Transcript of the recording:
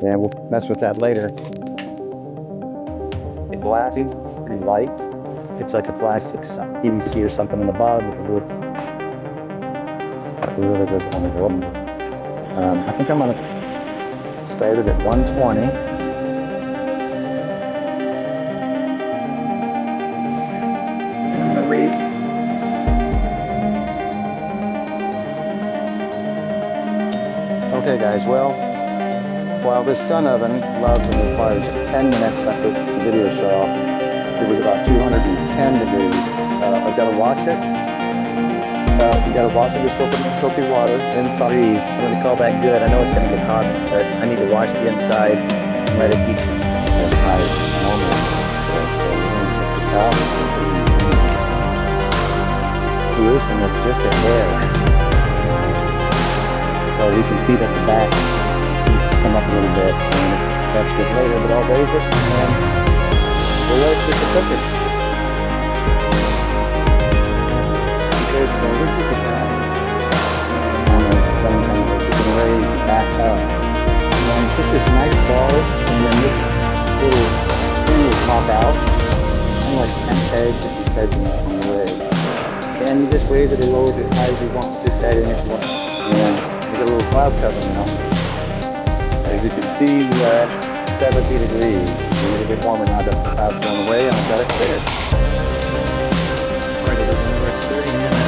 Yeah, we'll mess with that later. It's glassy, pretty light. It's like a plastic PVC or something in the bottom with the wood. It really doesn't want to go up. I think I'm gonna start it at 120. And I'm gonna read. Okay, guys. Well, while this sun oven loves and requires 10 minutes after the video shut off, it was about 210 degrees. I've got to wash it. You got to wash it with soapy water inside. I'm going to call that good. I know it's going to get hot, but I need to wash the inside and let it heat as high as normal. So we're going to get this out. Loosen this just a hair. So we can see that the back needs to come up a little bit. And that's good later, but I'll raise it and we'll let it get to cooking. Okay, so this is the time on the sun temper. You can raise the back up. And it's just this nice bar, and then this little thing will pop out. Kind of like 10 pegs if you peg them on the rig. And you just raise it or lower it as high as you want. Just add in if you want. And we got a little cloud cover now. As you can see, we are at 70 degrees. It's a little bit warmer now. The cloud's going away, and I've got it cleared. Alright, it was over 30 minutes.